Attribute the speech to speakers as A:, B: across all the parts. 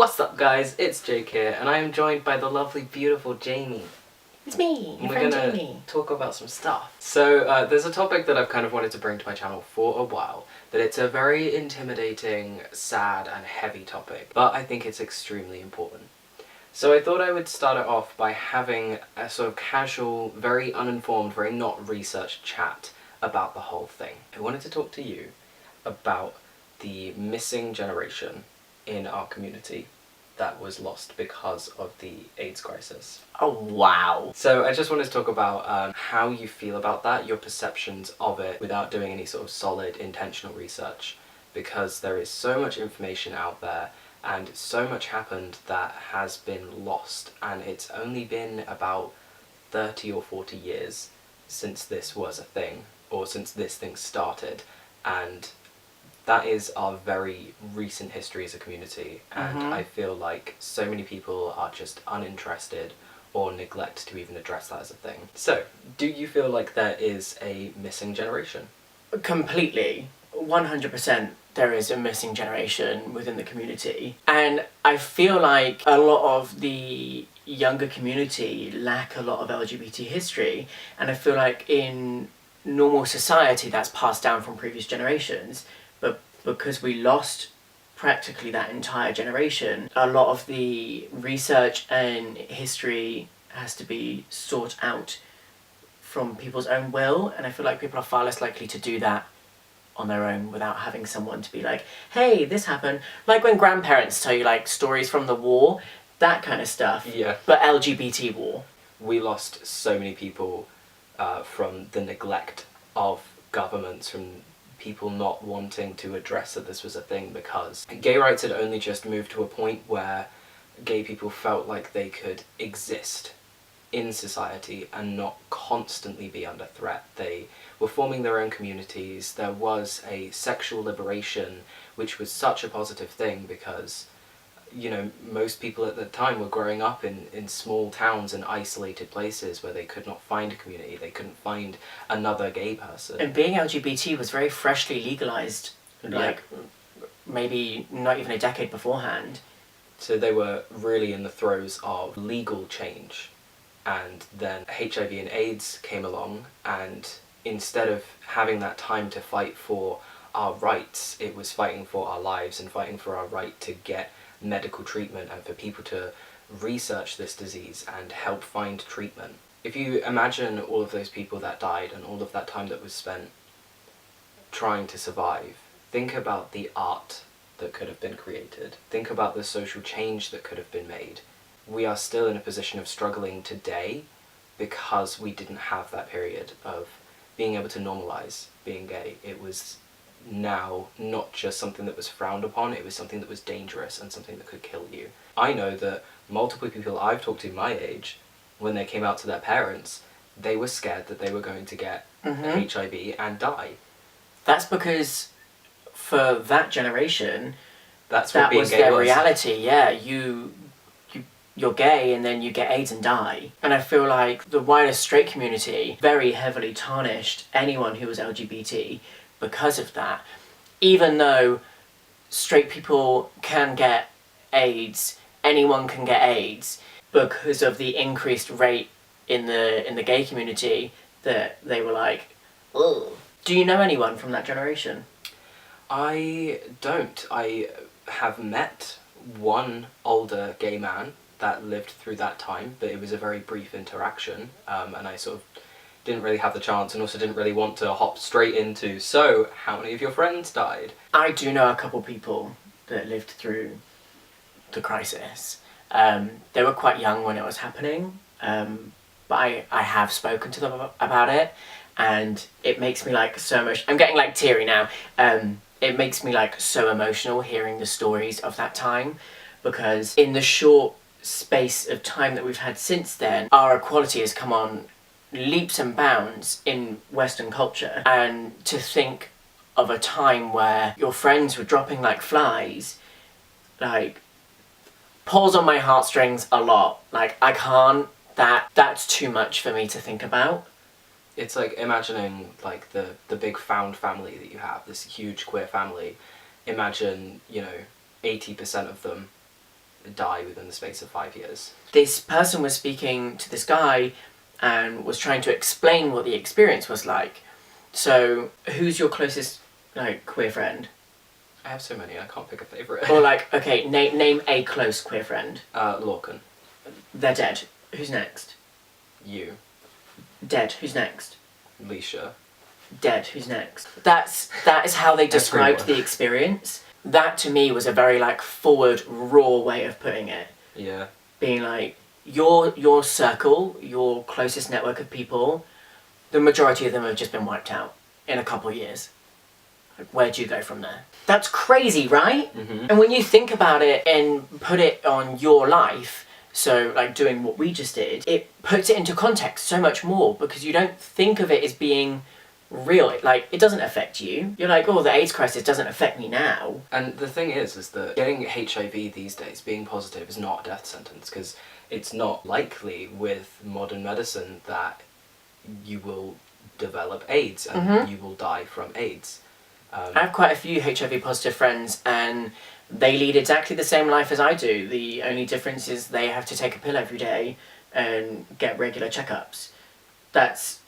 A: What's up guys, it's Jake here, and I am joined by the lovely, beautiful Jamie.
B: It's me, your friend Jamie.
A: Talk about some stuff. So there's a topic that I've kind of wanted to bring to my channel for a while, that it's a very intimidating, sad and heavy topic, but I think it's extremely important. So I thought I would start it off by having a sort of casual, very uninformed, very not researched chat about the whole thing. I wanted to talk to you about the missing generation in our community that was lost because of the AIDS crisis.
B: Oh wow.
A: So I just wanted to talk about how you feel about that, your perceptions of it, without doing any sort of solid intentional research, because there is so much information out there and so much happened that has been lost, and it's only been about 30 or 40 years since this was a thing, or since this thing started, and that is our very recent history as a community, and I feel like so many people are just uninterested or neglect to even address that as a thing. So, do you feel like there is a missing generation?
B: Completely. 100% there is a missing generation within the community. And I feel like a lot of the younger community lack a lot of LGBT history. And I feel like in normal society that's passed down from previous generations. But because we lost practically that entire generation, a lot of the research and history has to be sought out from people's own will, and I feel like people are far less likely to do that on their own without having someone to be like, hey, this happened. Like when grandparents tell you like stories from the war, that kind of stuff.
A: Yeah.
B: But LGBT war.
A: We lost so many people from the neglect of governments, from people not wanting to address that this was a thing, because gay rights had only just moved to a point where gay people felt like they could exist in society and not constantly be under threat. They were forming their own communities. There was a sexual liberation, which was such a positive thing because, you know, most people at the time were growing up in small towns and isolated places where they could not find a community, they couldn't find another gay person.
B: And being LGBT was very freshly legalised, like maybe not even a decade beforehand.
A: So they were really in the throes of legal change. And then HIV and AIDS came along, and instead of having that time to fight for our rights, it was fighting for our lives and fighting for our right to get medical treatment and for people to research this disease and help find treatment. If you imagine all of those people that died and all of that time that was spent trying to survive, think about the art that could have been created. Think about the social change that could have been made. We are still in a position of struggling today because we didn't have that period of being able to normalise being gay. It was now not just something that was frowned upon, it was something that was dangerous and something that could kill you. I know that multiple people I've talked to my age, when they came out to their parents, they were scared that they were going to get HIV and die.
B: That's because for that generation,
A: that
B: was their reality. Yeah, you're gay and then you get AIDS and die. And I feel like the wider straight community very heavily tarnished anyone who was LGBT because of that. Even though straight people can get AIDS, anyone can get AIDS, because of the increased rate in the gay community, that they were like, ugh. Do you know anyone from that generation?
A: I don't. I have met one older gay man that lived through that time, but it was a very brief interaction, and I sort of didn't really have the chance and also didn't really want to hop straight into, so how many of your friends died?
B: I do know a couple people that lived through the crisis. They were quite young when it was happening, but I have spoken to them about it, and it makes me like so much. I'm getting like teary now. It makes me like so emotional hearing the stories of that time, because in the short space of time that we've had since then, our equality has come on leaps and bounds in Western culture. And to think of a time where your friends were dropping like flies, like, pulls on my heartstrings a lot. Like, I can't, that's too much for me to think about.
A: It's like imagining like the big found family that you have, this huge queer family. Imagine, you know, 80% of them die within the space of 5 years.
B: This person was speaking to this guy and was trying to explain what the experience was like. So, who's your closest, like, queer friend?
A: I have so many, I can't pick a favourite.
B: Or, like, okay, name a close queer friend.
A: Lorcan.
B: They're dead. Who's next?
A: You.
B: Dead. Who's next?
A: Leisha.
B: Dead. Who's next? That is how they described the experience. That to me was a very like forward, raw way of putting it.
A: Yeah.
B: Being like your circle, your closest network of people, the majority of them have just been wiped out in a couple of years. Like, where do you go from there? That's crazy, right?
A: Mm-hmm.
B: And when you think about it and put it on your life, so like doing what we just did, it puts it into context so much more because you don't think of it as being real. Like, it doesn't affect you. You're like, oh, the AIDS crisis doesn't affect me now.
A: And the thing is that getting HIV these days, being positive, is not a death sentence, because it's not likely with modern medicine that you will develop AIDS and you will die from AIDS.
B: I have quite a few HIV positive friends and they lead exactly the same life as I do. The only difference is they have to take a pill every day and get regular checkups. That's,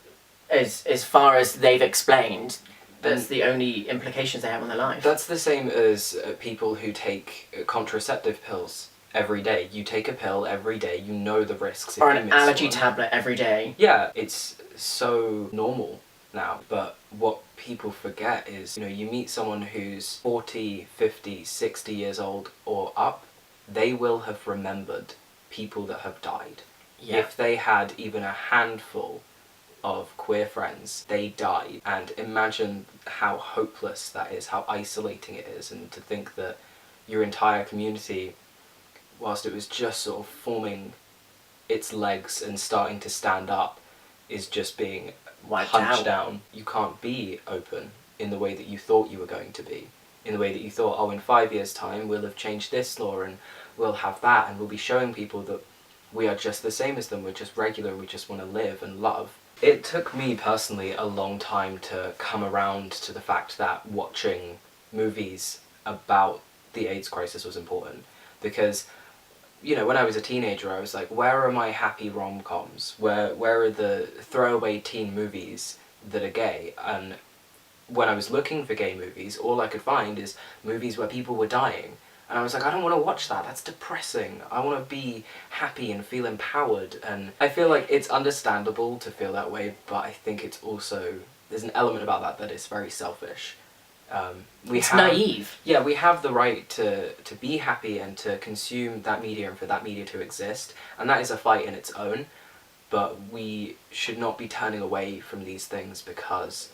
B: as far as they've explained, that's the only implications they have on their life.
A: That's the same as people who take contraceptive pills every day. You take a pill every day, you know the risks.
B: Or an allergy tablet every day.
A: Yeah, it's so normal now, but what people forget is, you meet someone who's 40, 50, 60 years old or up, they will have remembered people that have died.
B: Yeah.
A: If they had even a handful of queer friends, they died. And imagine how hopeless that is, how isolating it is, and to think that your entire community, whilst it was just sort of forming its legs and starting to stand up, is just being punched down. You can't be open in the way that you thought you were going to be, in the way that you thought, oh, in 5 years' time we'll have changed this law and we'll have that, and we'll be showing people that we are just the same as them, we're just regular, we just want to live and love. It took me personally a long time to come around to the fact that watching movies about the AIDS crisis was important, because when I was a teenager, I was like, where are my happy rom-coms? Where are the throwaway teen movies that are gay? And when I was looking for gay movies, all I could find is movies where people were dying. And I was like, I don't want to watch that, that's depressing. I want to be happy and feel empowered. And I feel like it's understandable to feel that way, but I think it's also, there's an element about that is very selfish.
B: It's naive.
A: Yeah, we have the right to be happy and to consume that media and for that media to exist, and that is a fight in its own, but we should not be turning away from these things because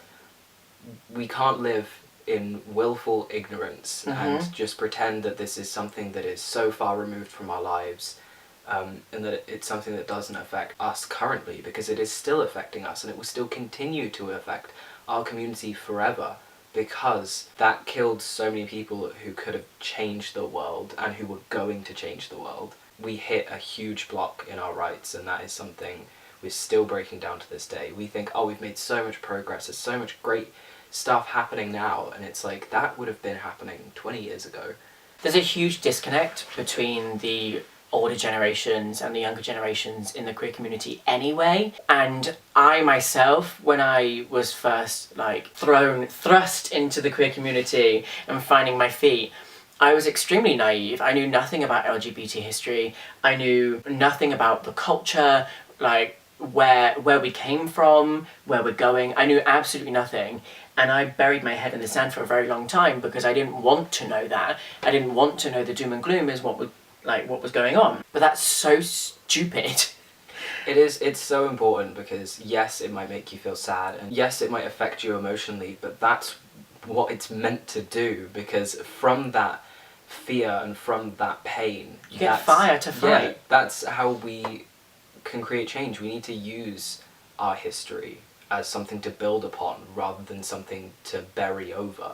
A: we can't live in willful ignorance and just pretend that this is something that is so far removed from our lives, and that it's something that doesn't affect us currently, because it is still affecting us and it will still continue to affect our community forever. Because that killed so many people who could have changed the world and who were going to change the world. We hit a huge block in our rights, and that is something we're still breaking down to this day. We think, oh, we've made so much progress, there's so much great stuff happening now, and it's like, that would have been happening 20 years ago.
B: There's a huge disconnect between the older generations and the younger generations in the queer community anyway. And I myself, when I was first thrust into the queer community and finding my feet, I was extremely naive. I knew nothing about LGBT history. I knew nothing about the culture, where we came from, where we're going. I knew absolutely nothing. And I buried my head in the sand for a very long time because I didn't want to know that. I didn't want to know the doom and gloom is what was going on. But that's so stupid.
A: It's so important, because yes, it might make you feel sad, and yes, it might affect you emotionally, but that's what it's meant to do, because from that fear and from that pain,
B: you get fire to fight.
A: Yeah, that's how we can create change. We need to use our history as something to build upon rather than something to bury over.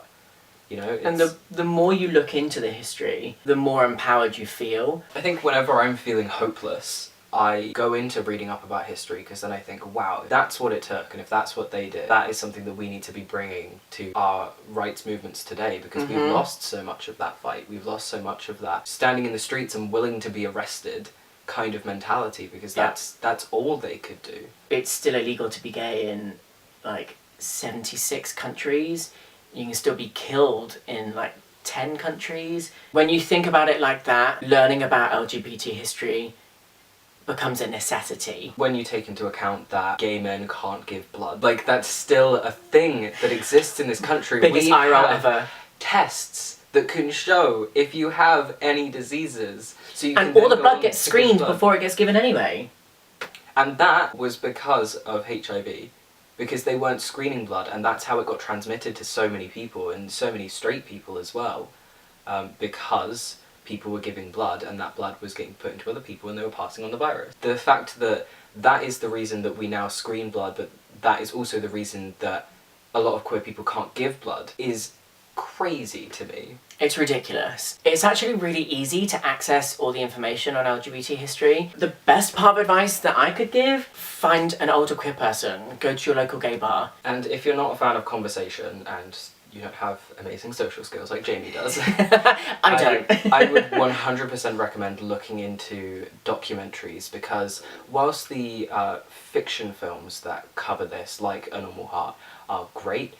B: And the more you look into the history, the more empowered you feel.
A: I think whenever I'm feeling hopeless, I go into reading up about history because then I think, wow, if that's what it took, and if that's what they did, that is something that we need to be bringing to our rights movements today, because we've lost so much of that fight. We've lost so much of that standing in the streets and willing to be arrested kind of mentality, because that's all they could do.
B: It's still illegal to be gay in like 76 countries. You can still be killed in like 10 countries. When you think about it like that, learning about LGBT history becomes a necessity.
A: When you take into account that gay men can't give blood, like, that's still a thing that exists in this country.
B: Biggest eye roll ever.
A: Tests that can show if you have any diseases, so you
B: and
A: can
B: all the
A: then go
B: blood
A: on
B: gets
A: to give
B: screened
A: blood.
B: before it gets given anyway.
A: And that was because of HIV, because they weren't screening blood, and that's how it got transmitted to so many people, and so many straight people as well, because people were giving blood, and that blood was getting put into other people and they were passing on the virus. The fact that that is the reason that we now screen blood, but that is also the reason that a lot of queer people can't give blood, is crazy to me.
B: It's ridiculous. It's actually really easy to access all the information on LGBT history. The best part of advice that I could give, find an older queer person, go to your local gay bar.
A: And if you're not a fan of conversation and you don't have amazing social skills like Jamie does,
B: I don't.
A: I would 100% recommend looking into documentaries, because whilst the fiction films that cover this, like A Normal Heart, are great,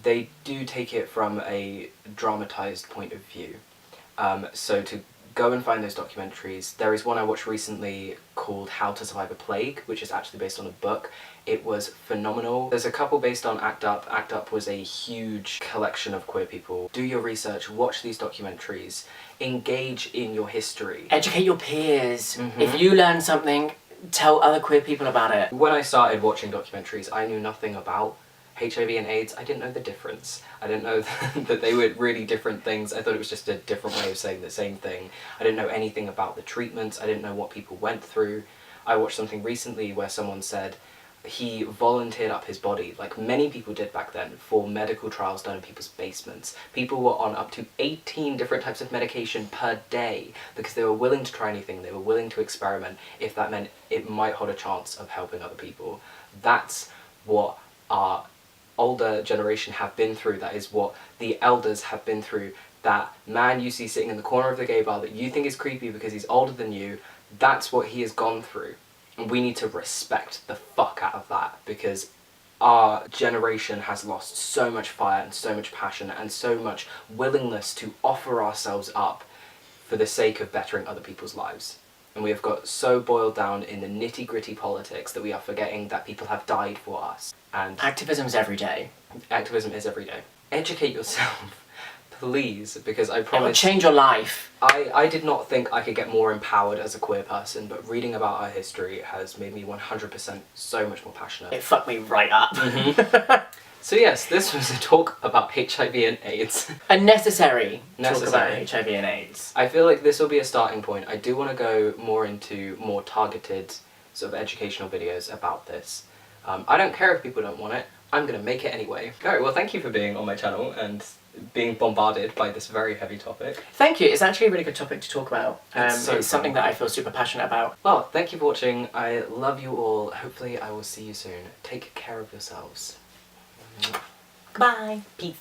A: they do take it from a dramatized point of view. So to go and find those documentaries, there is one I watched recently called How to Survive a Plague, which is actually based on a book. It was phenomenal. There's a couple based on ACT UP. ACT UP was a huge collection of queer people. Do your research, watch these documentaries, engage in your history.
B: Educate your peers. If you learn something, tell other queer people about it.
A: When I started watching documentaries, I knew nothing about HIV and AIDS. I didn't know the difference. I didn't know that they were really different things. I thought it was just a different way of saying the same thing. I didn't know anything about the treatments. I didn't know what people went through. I watched something recently where someone said he volunteered up his body, like many people did back then, for medical trials done in people's basements. People were on up to 18 different types of medication per day because they were willing to try anything, they were willing to experiment if that meant it might hold a chance of helping other people. That's what our older generation have been through. That is what the elders have been through. That man you see sitting in the corner of the gay bar that you think is creepy because he's older than you, that's what he has gone through. And we need to respect the fuck out of that, because our generation has lost so much fire and so much passion and so much willingness to offer ourselves up for the sake of bettering other people's lives. And we have got so boiled down in the nitty-gritty politics that we are forgetting that people have died for us. And
B: Activism's every day.
A: activism is every day. Educate yourself, please, because I
B: It will
A: promise...
B: change your life.
A: I did not think I could get more empowered as a queer person, but reading about our history has made me 100% so much more passionate.
B: It fucked me right up.
A: So yes, this was a talk about HIV and AIDS.
B: A necessary talk
A: Necessary.
B: about HIV and AIDS.
A: I feel like this will be a starting point. I do want to go more into more targeted sort of educational videos about this. I don't care if people don't want it, I'm going to make it anyway. Alright, well thank you for being on my channel and being bombarded by this very heavy topic.
B: Thank you, it's actually a really good topic to talk about.
A: It's so
B: it's something
A: fun.
B: that I feel super passionate about.
A: Well, thank you for watching. I love you all. Hopefully I will see you soon. Take care of yourselves.
B: Goodbye.
A: Peace.